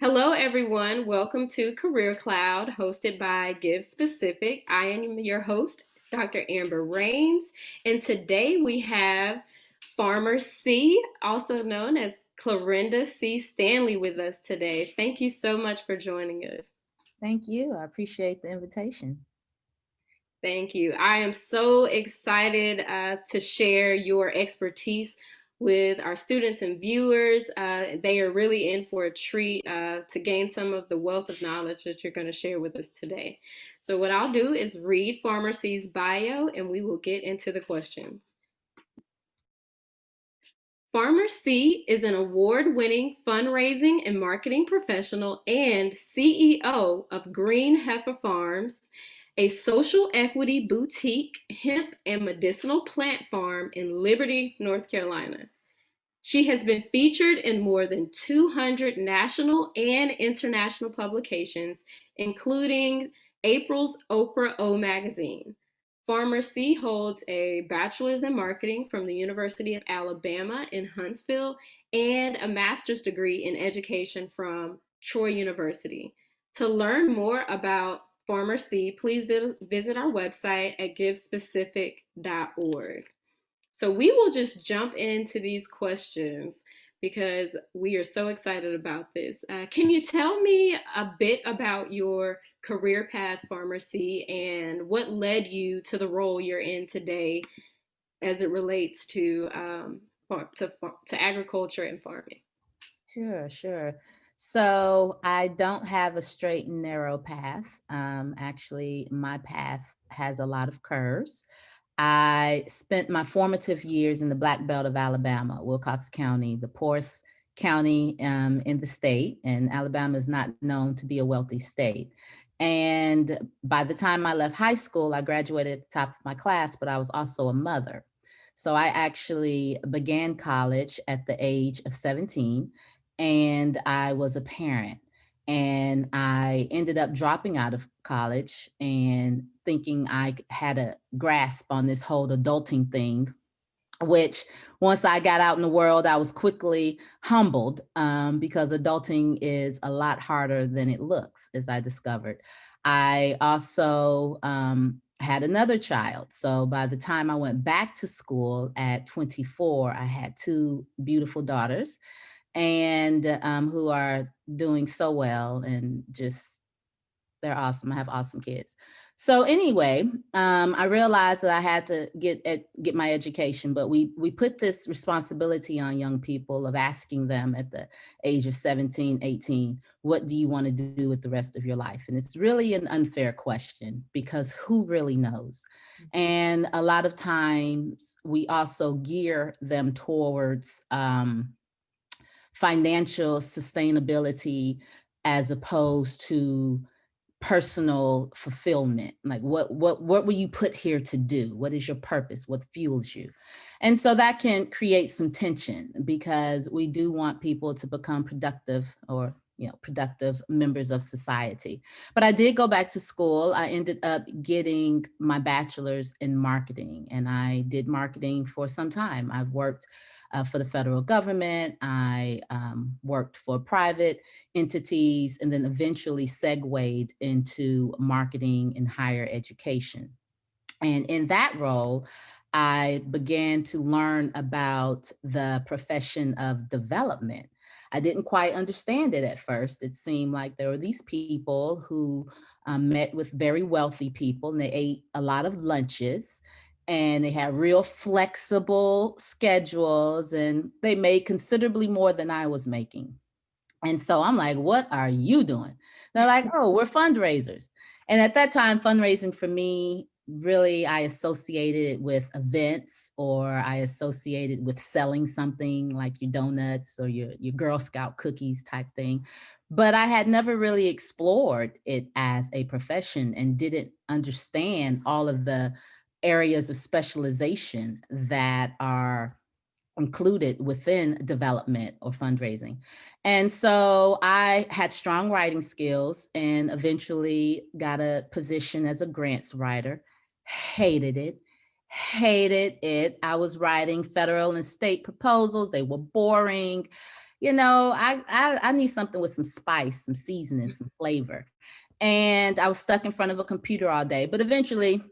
Hello, everyone. Welcome to Career Cloud, hosted by Give Specific. I am your host, Dr. Amber Rains, and today we have Farmer C, also known as Clarinda Cee Stanley, with us today. Thank you so much for joining us. Thank you. I appreciate the invitation. Thank you. I am so excited to share your expertise with our students and viewers. They are really in for a treat to gain some of the wealth of knowledge that you're going to share with us today. So, what I'll do is read Farmer C's bio and we will get into the questions. Farmer C is an award winning fundraising and marketing professional and CEO of Green Heffa Farms, a social equity boutique hemp and medicinal plant farm in Liberty, North Carolina. She has been featured in more than 200 national and international publications, including April's Oprah O magazine. Farmer C holds a bachelor's in marketing from the University of Alabama in Huntsville and a master's degree in education from Troy University. To learn more about Farmer C, please visit our website at givespecific.org. So we will just jump into these questions because we are so excited about this. Can you tell me a bit about your career path, Pharmacy, and what led you to the role you're in today as it relates to to agriculture and farming? Sure. So I don't have a straight and narrow path. Actually, my path has a lot of curves. I spent my formative years in the Black Belt of Alabama, Wilcox County, the poorest county in the state, and Alabama is not known to be a wealthy state. And by the time I left high school, I graduated at the top of my class, but I was also a mother. So I actually began college at the age of 17, and I was a parent. And I ended up dropping out of college and thinking I had a grasp on this whole adulting thing, which once I got out in the world, I was quickly humbled because adulting is a lot harder than it looks, as I discovered. I also had another child. So by the time I went back to school at 24, I had two beautiful daughters and who are doing so well and just they're awesome. I have awesome kids. So anyway, I realized that I had to get my education, but we put this responsibility on young people of asking them at the age of 17, 18, what do you want to do with the rest of your life? And it's really an unfair question because who really knows? And a lot of times we also gear them towards financial sustainability as opposed to personal fulfillment. Like what were you put here to do? What is your purpose? What fuels you? And so that can create some tension because we do want people to become productive or productive members of society. But I did go back to school. I ended up getting my bachelor's in marketing, and I did marketing for some time. I've worked for the federal government. I worked for private entities and then eventually segued into marketing and higher education. And in that role, I began to learn about the profession of development. I didn't quite understand it at first. It seemed like there were these people who met with very wealthy people and they ate a lot of lunches and they had real flexible schedules and they made considerably more than I was making. And so I'm like, what are you doing? They're like, oh, we're fundraisers. And at that time, fundraising for me, really, I associated it with events or I associated with selling something like your donuts or your Girl Scout cookies type thing. But I had never really explored it as a profession and didn't understand all of the areas of specialization that are included within development or fundraising. And so I had strong writing skills and eventually got a position as a grants writer. Hated it. Hated it. I was writing federal and state proposals. They were boring. I need something with some spice, some seasoning, some flavor. And I was stuck in front of a computer all day, but eventually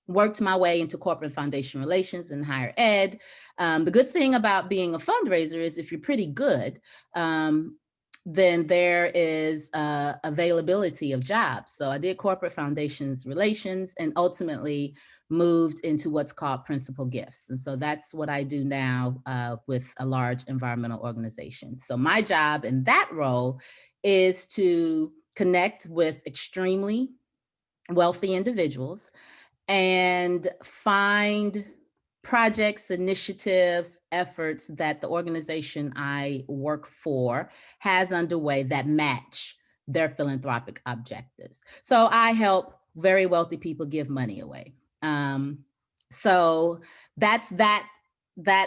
worked my way into corporate foundation relations and higher ed. The good thing about being a fundraiser is if you're pretty good, then there is availability of jobs. So I did corporate foundations relations and ultimately moved into what's called principal gifts. And so that's what I do now with a large environmental organization. So my job in that role is to connect with extremely wealthy individuals and find projects, initiatives, efforts that the organization I work for has underway that match their philanthropic objectives. So I help very wealthy people give money away. So that's that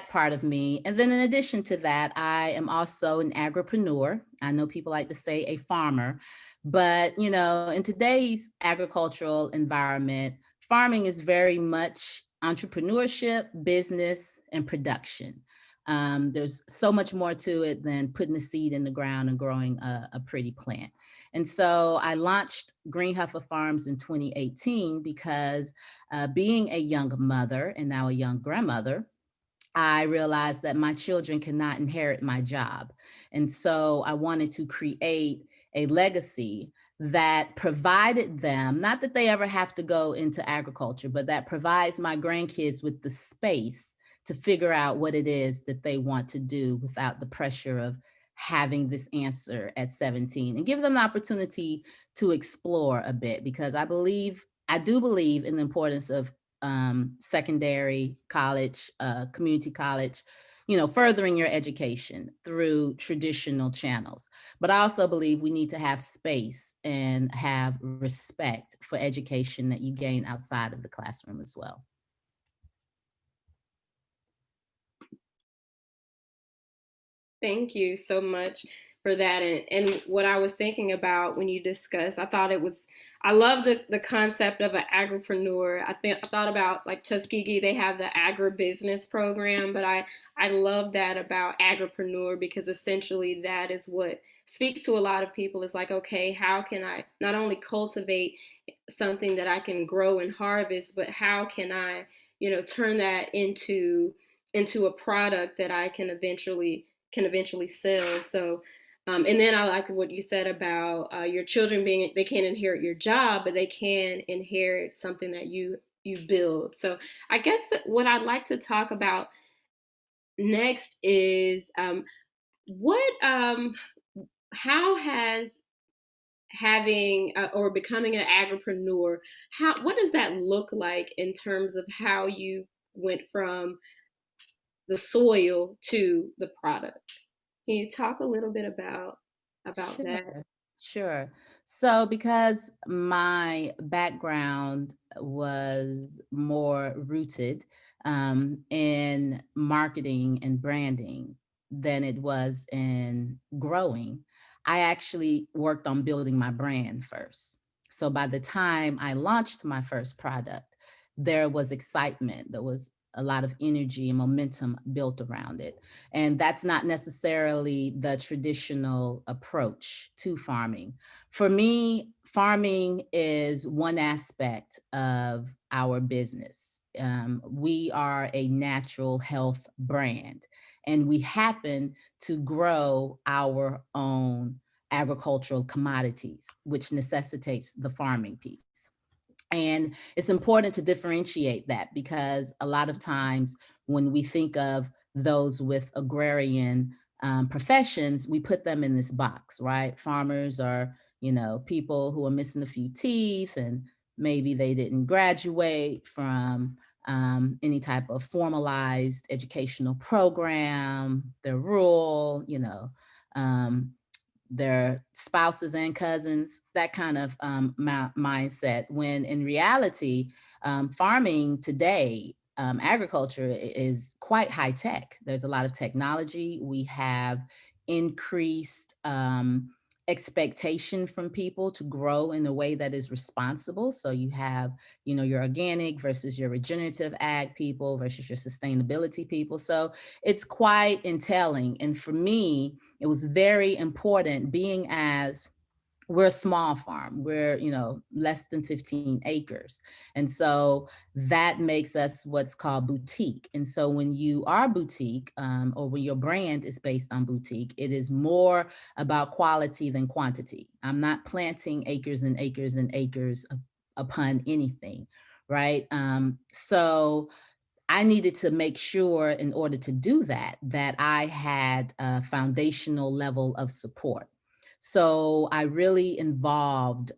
part of me. And then in addition to that, I am also an agripreneur. I know people like to say a farmer, but in today's agricultural environment, farming is very much entrepreneurship, business, and production. There's so much more to it than putting a seed in the ground and growing a pretty plant. And so I launched Green Heffa Farms in 2018 because being a young mother and now a young grandmother, I realized that my children cannot inherit my job. And so I wanted to create a legacy that provided them, not that they ever have to go into agriculture, but that provides my grandkids with the space to figure out what it is that they want to do without the pressure of having this answer at 17, and give them the opportunity to explore a bit, because I do believe in the importance of secondary college, community college, furthering your education through traditional channels. But I also believe we need to have space and have respect for education that you gain outside of the classroom as well. Thank you so much for that. And what I was thinking about when you discussed, I love the concept of an agripreneur. I thought about like Tuskegee, they have the agribusiness program, but I love that about agripreneur because essentially that is what speaks to a lot of people. Is like, okay, how can I not only cultivate something that I can grow and harvest, but how can I, turn that into a product that I can eventually sell. So, and then I like what you said about your children they can't inherit your job, but they can inherit something that you build. So I guess that what I'd like to talk about next is what how has having or becoming an agripreneur, what does that look like in terms of how you went from the soil to the product? Can you talk a little bit about Sure, that? sure. So, because my background was more rooted in marketing and branding than it was in growing, I actually worked on building my brand first. So, by the time I launched my first product, there was excitement, there was a lot of energy and momentum built around it. And that's not necessarily the traditional approach to farming. For me, farming is one aspect of our business. We are a natural health brand, and we happen to grow our own agricultural commodities, which necessitates the farming piece. And it's important to differentiate that, because a lot of times when we think of those with agrarian professions, we put them in this box, right? Farmers are, people who are missing a few teeth, and maybe they didn't graduate from any type of formalized educational program. They're rural, um, their spouses and cousins, that kind of mindset. When in reality, farming today, agriculture is quite high tech. There's a lot of technology. We have increased expectation from people to grow in a way that is responsible. So you have, your organic versus your regenerative ag people versus your sustainability people. So it's quite entailing. And for me, it was very important, being as we're a small farm. We're, less than 15 acres. And so that makes us what's called boutique. And so when you are boutique, or when your brand is based on boutique, it is more about quality than quantity. I'm not planting acres and acres and acres upon anything, right? So I needed to make sure, in order to do that, that I had a foundational level of support. So I really involved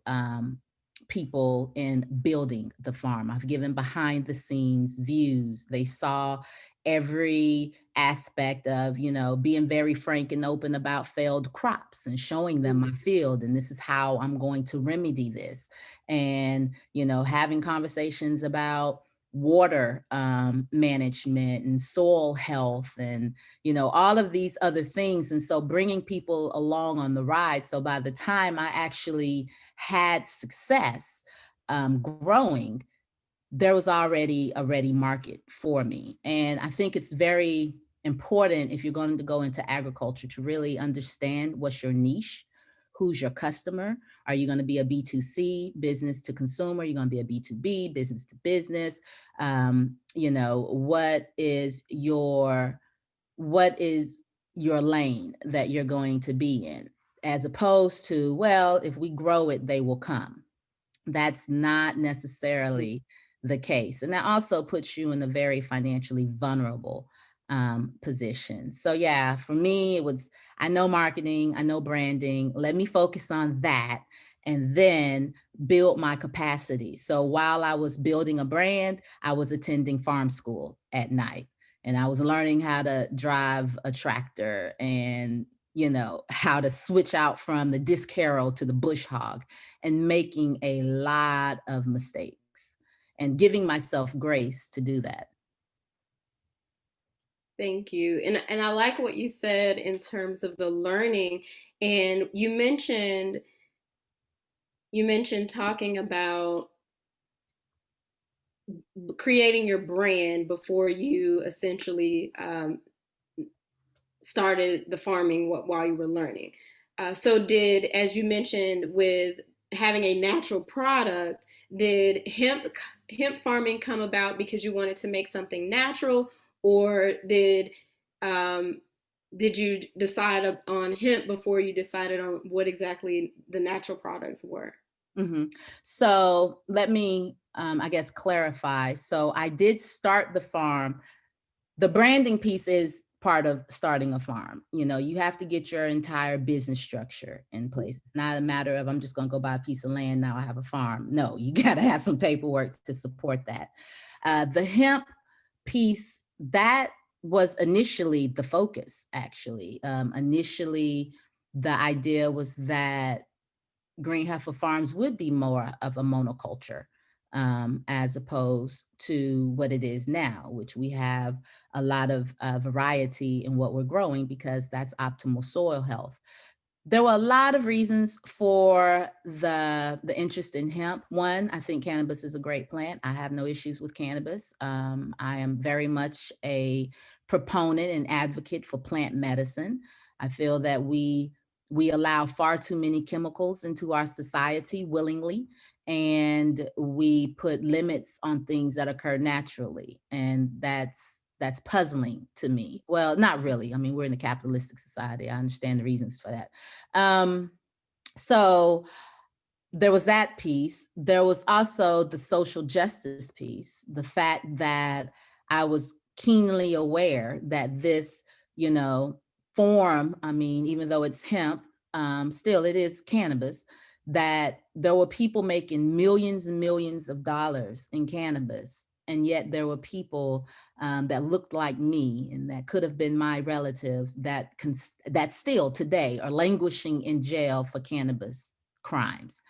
people in building the farm. I've given behind the scenes views. They saw every aspect of, being very frank and open about failed crops and showing them my field. And this is how I'm going to remedy this. And, having conversations about water management and soil health and all of these other things. And so bringing people along on the ride, so by the time I actually had success growing, there was already a ready market for me. And I think it's very important, if you're going to go into agriculture, to really understand what's your niche. Who's your customer? Are you going to be a B2C, business to consumer? You're going to be a B2B, business to business? What is your lane that you're going to be in? As opposed to, well, if we grow it, they will come. That's not necessarily the case. And that also puts you in a very financially vulnerable position. So yeah, for me, it was, I know marketing, I know branding, let me focus on that and then build my capacity. So while I was building a brand, I was attending farm school at night, and I was learning how to drive a tractor and how to switch out from the disc harrow to the bush hog, and making a lot of mistakes and giving myself grace to do that. Thank you. And I like what you said in terms of the learning. And you mentioned talking about creating your brand before you essentially started the farming while you were learning. So did, as you mentioned, with having a natural product, did hemp farming come about because you wanted to make something natural, or um, did you decide on hemp before you decided on what exactly the natural products were? Mm-hmm. So let me, I guess, clarify. So I did start the farm. The branding piece is part of starting a farm. You have to get your entire business structure in place. It's not a matter of, I'm just going to go buy a piece of land, now I have a farm. No, you got to have some paperwork to support that. The hemp piece, that was initially the focus, actually. Initially, the idea was that Green Heffa Farms would be more of a monoculture, as opposed to what it is now, which we have a lot of variety in what we're growing, because that's optimal soil health. There were a lot of reasons for the interest in hemp. One, I think cannabis is a great plant. I have no issues with cannabis. I am very much a proponent and advocate for plant medicine. I feel that we allow far too many chemicals into our society willingly, and we put limits on things that occur naturally, and that's puzzling to me. Well, not really. I mean, we're in a capitalistic society. I understand the reasons for that. Um, so there was that piece. There was also the social justice piece, the fact that I was keenly aware that this, form, I mean, even though it's hemp, still it is cannabis, that there were people making millions and millions of dollars in cannabis. And yet there were people that looked like me and that could have been my relatives that still today are languishing in jail for cannabis crimes.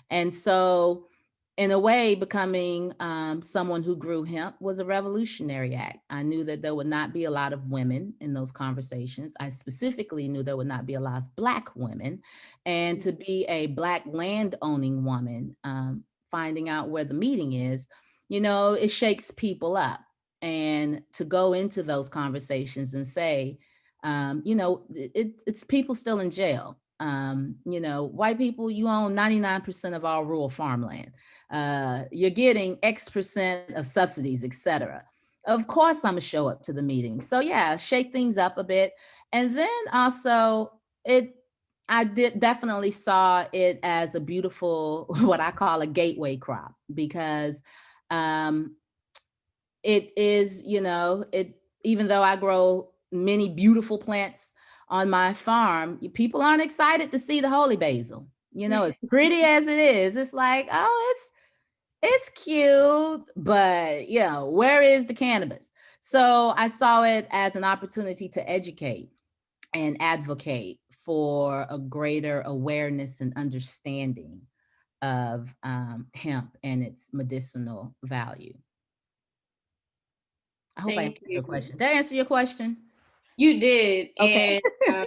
And so in a way, becoming someone who grew hemp was a revolutionary act. I knew that there would not be a lot of women in those conversations. I specifically knew there would not be a lot of Black women. And to be a Black land owning woman, finding out where the meeting is, it shakes people up. And to go into those conversations and say, it's people still in jail. White people, you own 99% of all rural farmland. You're getting X% of subsidies, etc. Of course, I'm gonna show up to the meeting. So yeah, shake things up a bit. And then also I did definitely saw it as a beautiful, what I call a gateway crop, because um, it is, even though I grow many beautiful plants on my farm, people aren't excited to see the holy basil. As pretty as it is, it's like, oh, it's cute, but where is the cannabis? So I saw it as an opportunity to educate and advocate for a greater awareness and understanding of hemp and its medicinal value. I hope I Thank answered your you. question. Did I answer your question? You did, Okay. and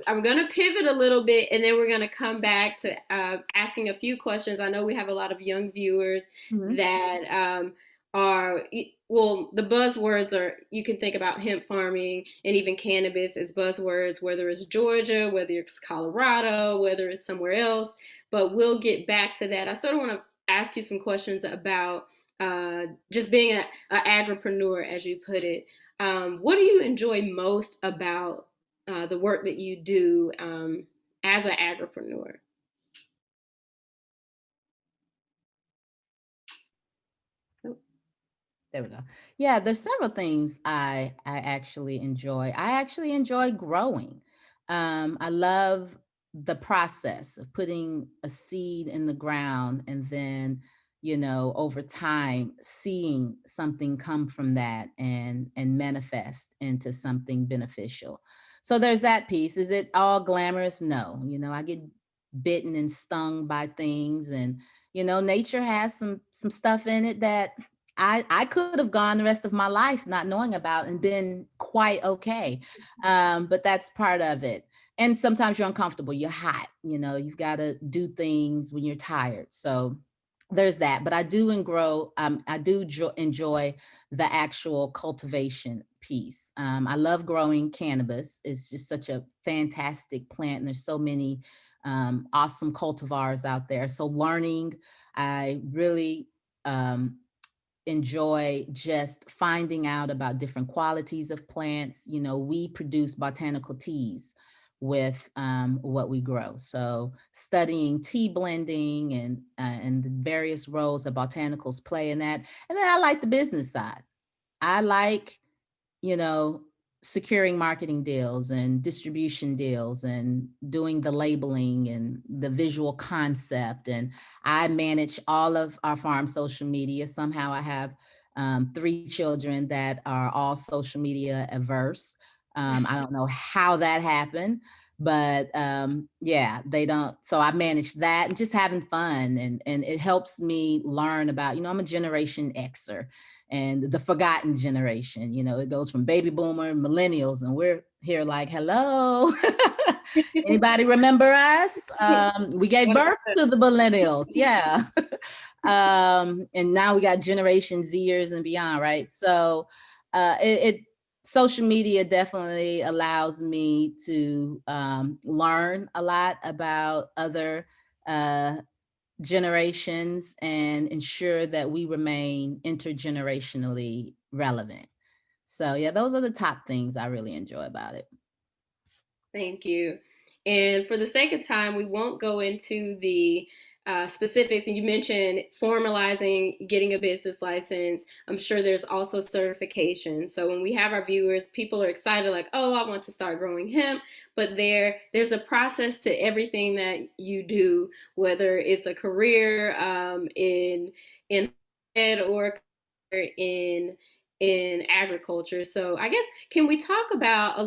I'm gonna pivot a little bit, and then we're gonna come back to asking a few questions. I know we have a lot of young viewers Mhm. that are well, the buzzwords are, you can think about hemp farming and even cannabis as buzzwords, whether it's Georgia, whether it's Colorado, whether it's somewhere else. But we'll get back to that. I sort of want to ask you some questions about just being an agripreneur, as you put it. What do you enjoy most about the work that you do as an agripreneur? There we go. Yeah, there's several things I actually enjoy. I actually enjoy growing. I love the process of putting a seed in the ground and then, over time seeing something come from that and manifest into something beneficial. So there's that piece. Is it all glamorous? No. I get bitten and stung by things, and nature has some stuff in it that I could have gone the rest of my life not knowing about and been quite okay. But that's part of it. And sometimes you're uncomfortable, you're hot, you've got to do things when you're tired. So there's that. But I do enjoy the actual cultivation piece. I love growing cannabis. It's just such a fantastic plant, and there's so many awesome cultivars out there. So learning, I really enjoy just finding out about different qualities of plants. We produce botanical teas with what we grow. So studying tea blending and the various roles that botanicals play in that. And then I like the business side. I like, you know, securing marketing deals and distribution deals and doing the labeling and the visual concept. And I manage all of our farm social media. Somehow I have 3 children that are all social media averse. I don't know how that happened, but yeah, they don't. So I manage that and just having fun. And it helps me learn about, I'm a Generation Xer and the forgotten generation. It goes from baby boomer, millennials, and we're here like, hello. Anybody remember us? We gave birth to the millennials. Yeah. And now we got Generation Zers and beyond, right? So social media definitely allows me to learn a lot about other generations and ensure that we remain intergenerationally relevant. So yeah, those are the top things I really enjoy about it. Thank you. And for the sake of time, we won't go into the specifics. And you mentioned formalizing, getting a business license. I'm sure there's also certification. So when we have our viewers, people are excited, like, oh, I want to start growing hemp. But there's a process to everything that you do, whether it's a career in ed or in agriculture. So I guess, can we talk about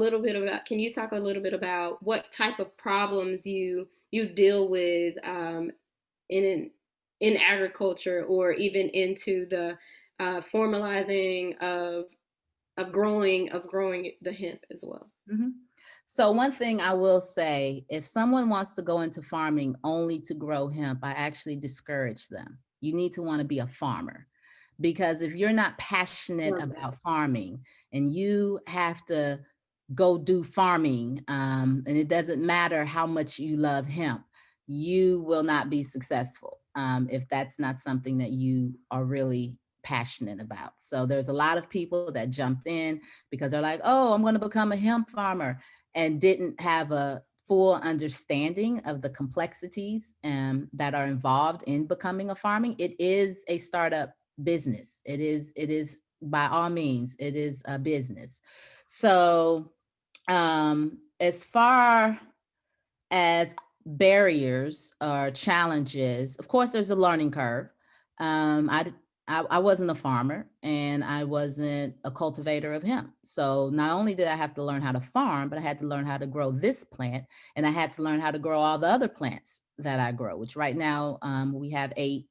can you talk a little bit about what type of problems you deal with in in agriculture, or even into the formalizing of growing the hemp as well. Mhm. So one thing I will say, if someone wants to go into farming only to grow hemp, I actually discourage them. You need to want to be a farmer, because if you're not passionate Love that. about farming and you have to go do farming, and it doesn't matter how much you love hemp, you will not be successful if that's not something that you are really passionate about. So there's a lot of people that jumped in because they're like, oh, I'm going to become a hemp farmer, and didn't have a full understanding of the complexities that are involved in becoming a farming. It is a startup business. It is by all means, it is a business. So as far as barriers or challenges, of course, there's a learning curve. Um, I, I wasn't a farmer and I wasn't a cultivator of hemp. So not only did I have to learn how to farm, but I had to learn how to grow this plant, and I had to learn how to grow all the other plants that I grow, which right now we have eight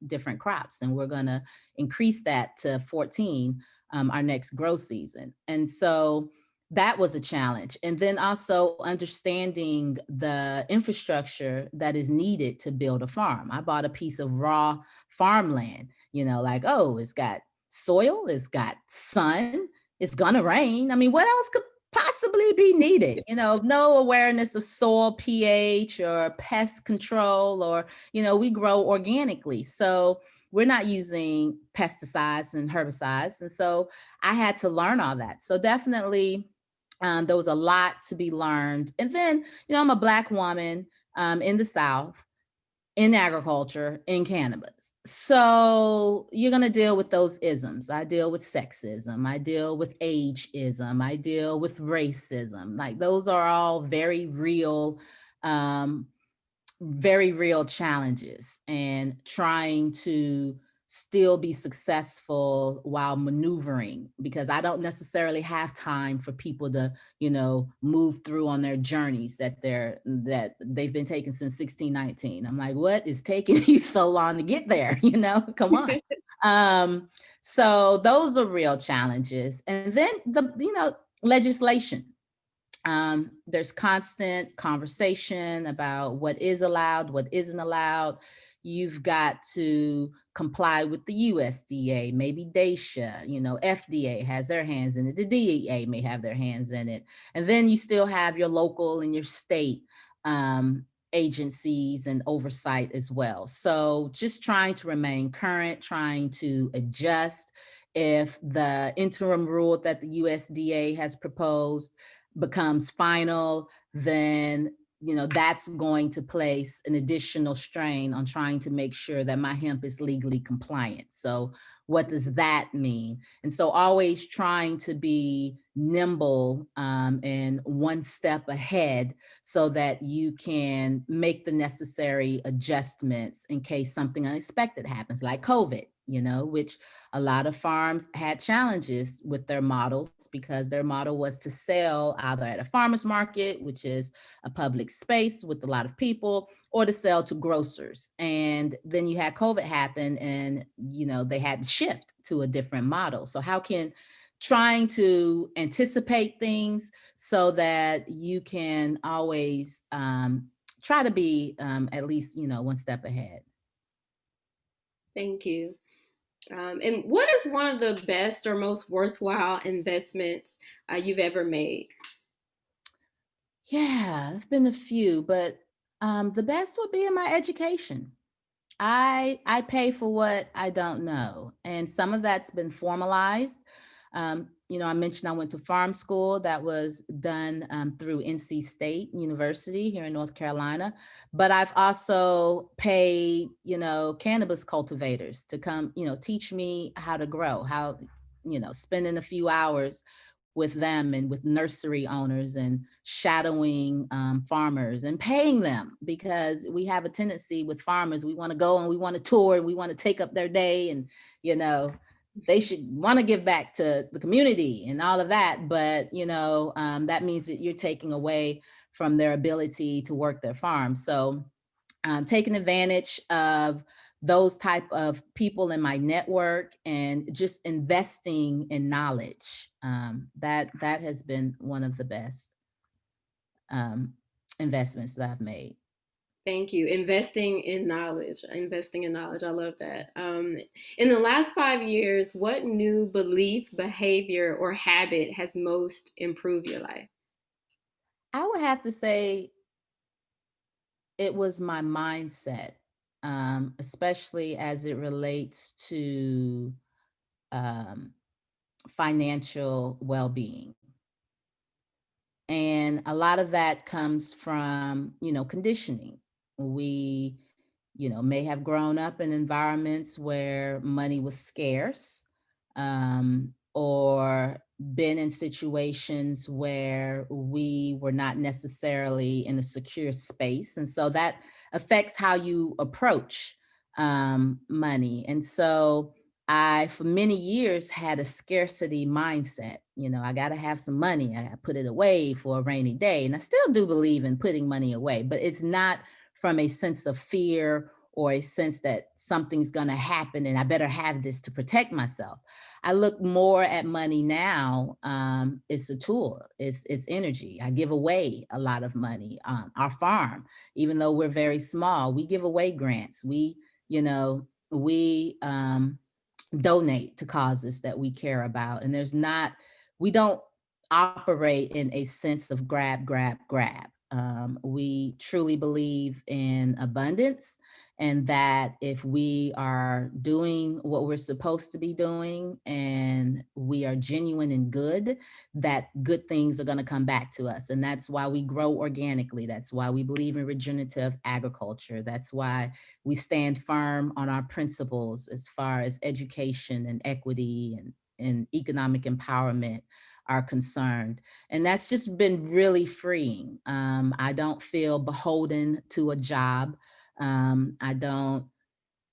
different crops, and we're going to increase that to 14 our next grow season. And so that was a challenge. And then also understanding the infrastructure that is needed to build a farm. I bought a piece of raw farmland, like, oh, it's got soil, it's got sun, it's gonna rain. I mean, what else could possibly be needed? No awareness of soil pH or pest control, or, we grow organically. So we're not using pesticides and herbicides. And so I had to learn all that. So definitely there was a lot to be learned. And then, I'm a Black woman in the South, in agriculture, in cannabis. So you're going to deal with those isms. I deal with sexism. I deal with ageism. I deal with racism. Like, those are all um, very real challenges, and trying to still be successful while maneuvering, because I don't necessarily have time for people to, move through on their journeys that they've been taking since 1619. I'm like, what is taking you so long to get there? Come on. So those are real challenges. And then legislation. There's constant conversation about what is allowed, what isn't allowed. You've got to comply with the USDA, maybe DAISHA, FDA has their hands in it. The DEA may have their hands in it. And then you still have your local and your state agencies and oversight as well. So just trying to remain current, trying to adjust. If the interim rule that the USDA has proposed becomes final, then that's going to place an additional strain on trying to make sure that my hemp is legally compliant. So what does that mean? And so always trying to be nimble and one step ahead, so that you can make the necessary adjustments in case something unexpected happens, like COVID, which a lot of farms had challenges with their models, because their model was to sell either at a farmer's market, which is a public space with a lot of people, or to sell to grocers. And then you had COVID happen, and they had to shift to a different model. So how can trying to anticipate things so that you can always try to be at least one step ahead. Thank you. And what is one of the best or most worthwhile investments you've ever made? Yeah, there've been a few, but the best would be in my education. I pay for what I don't know, and some of that's been formalized. I mentioned I went to farm school. That was done through NC State University here in North Carolina. But I've also paid, cannabis cultivators to come, teach me how to grow, how, spending a few hours with them and with nursery owners and shadowing farmers and paying them, because we have a tendency with farmers, we want to go and we want to tour and we want to take up their day, and they should want to give back to the community and all of that, but that means that you're taking away from their ability to work their farm. So taking advantage of those type of people in my network and just investing in knowledge. That has been one of the best um, investments that I've made. Thank you. Investing in knowledge. Investing in knowledge. I love that. In the last 5 years, what new belief, behavior, or habit has most improved your life? I would have to say it was my mindset, especially as it relates to um, financial well-being. And a lot of that comes from, conditioning. We, may have grown up in environments where money was scarce, or been in situations where we were not necessarily in a secure space. And so that affects how you approach money. And so I, for many years, had a scarcity mindset. I got to have some money. I put it away for a rainy day. And I still do believe in putting money away, but it's not from a sense of fear or a sense that something's going to happen and I better have this to protect myself. I look more at money now. It's a tool. It's energy. I give away a lot of money. Our farm, even though we're very small, we give away grants. We donate to causes that we care about. And we don't operate in a sense of grab, grab, grab. We truly believe in abundance, and that if we are doing what we're supposed to be doing and we are genuine and good, that good things are going to come back to us. And that's why we grow organically. That's why we believe in regenerative agriculture. That's why we stand firm on our principles as far as education and equity and economic empowerment are concerned. And that's just been really freeing. I don't feel beholden to a job. I don't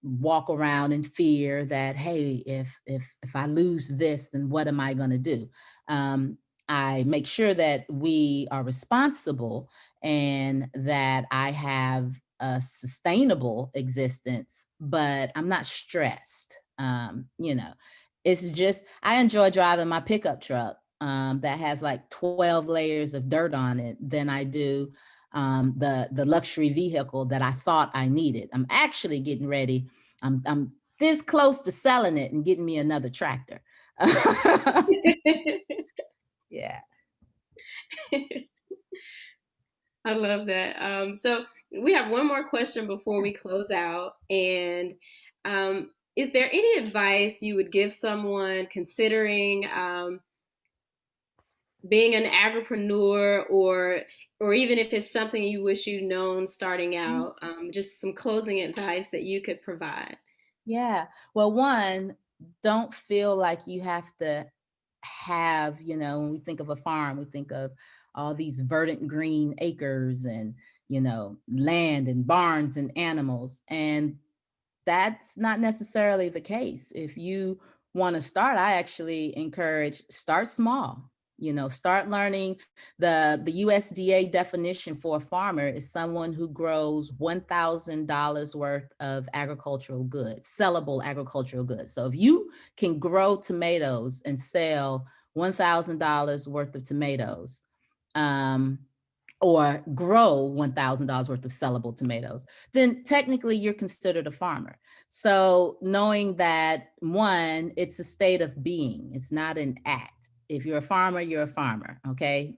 walk around in fear that, hey, if I lose this, then what am I going to do? I make sure that we are responsible and that I have a sustainable existence, but I'm not stressed. It's just, I enjoy driving my pickup truck that has like 12 layers of dirt on it than I do the luxury vehicle that I thought I needed. I'm actually getting ready. I'm this close to selling it and getting me another tractor. Yeah. I love that. So we have one more question before we close out. And is there any advice you would give someone considering being an agripreneur, or even if it's something you wish you'd known starting out? Just some closing advice that you could provide. Yeah. Well, one, don't feel like you have to have, when we think of a farm, we think of all these verdant green acres and, land and barns and animals. And that's not necessarily the case. If you want to start, I actually encourage start small. Start learning the USDA definition for a farmer is someone who grows $1,000 worth of agricultural goods, sellable agricultural goods. So if you can grow tomatoes and sell $1,000 worth of tomatoes, or grow $1,000 worth of sellable tomatoes, then technically you're considered a farmer. So knowing that, one, it's a state of being, it's not an act. If you're a farmer, you're a farmer, okay?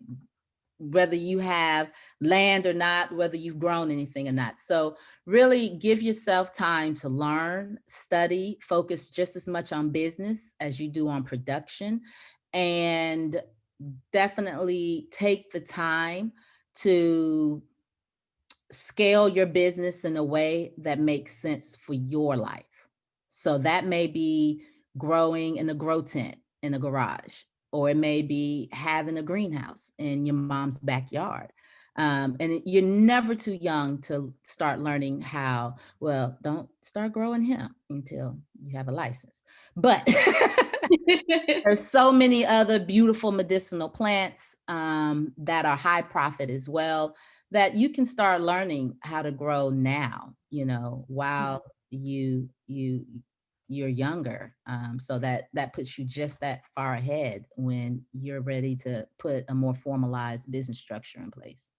Whether you have land or not, whether you've grown anything or not. So really give yourself time to learn, study, focus just as much on business as you do on production, and definitely take the time to scale your business in a way that makes sense for your life. So that may be growing in a grow tent in a garage, or it may be having a greenhouse in your mom's backyard. You're never too young to start learning how, well, don't start growing hemp until you have a license. But there's so many other beautiful medicinal plants that are high profit as well, that you can start learning how to grow now, while you're younger. So that puts you just that far ahead when you're ready to put a more formalized business structure in place.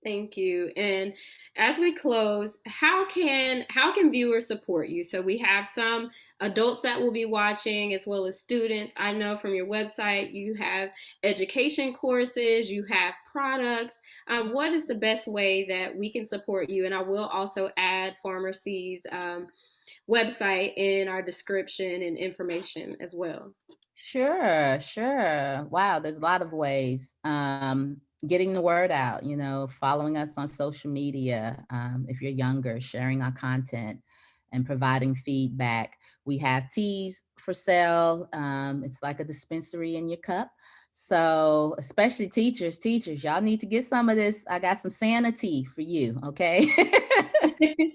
Thank you. And as we close, how can viewers support you? So we have some adults that will be watching as well as students. I know from your website you have education courses, you have products. What is the best way that we can support you? And I will also add Farmer Cee's website in our description and information as well. Sure, sure. Wow, there's a lot of ways. Getting the word out, following us on social media, if you're younger, sharing our content and providing feedback. We have teas for sale. It's like a dispensary in your cup. So, especially teachers, y'all need to get some of this. I got some Santa tea for you, okay?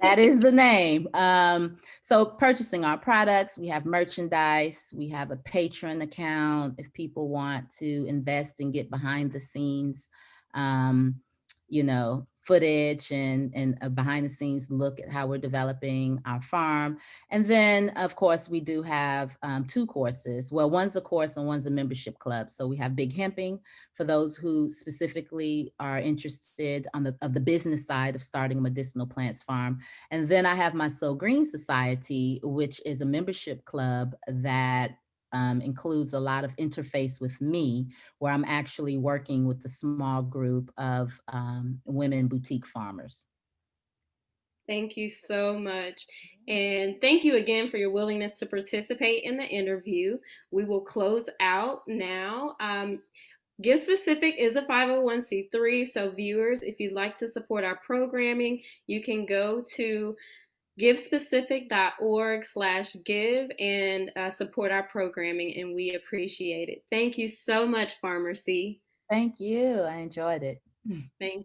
That is the name. So purchasing our products, we have merchandise, we have a patron account if people want to invest and get behind the scenes, um, footage and a behind the scenes look at how we're developing our farm. And then, of course, we do have two courses. Well, one's a course and one's a membership club. So we have Big Hemping for those who specifically are interested on the business side of starting a medicinal plants farm. And then I have my So Green Society, which is a membership club that includes a lot of interface with me, where I'm actually working with a small group of women boutique farmers. Thank you so much. And thank you again for your willingness to participate in the interview. We will close out now. Give Specific is a 501c3. So, viewers, if you'd like to support our programming, you can go to givespecific.org/give and support our programming. And we appreciate it. Thank you so much, Farmer C. Thank you. I enjoyed it. Thank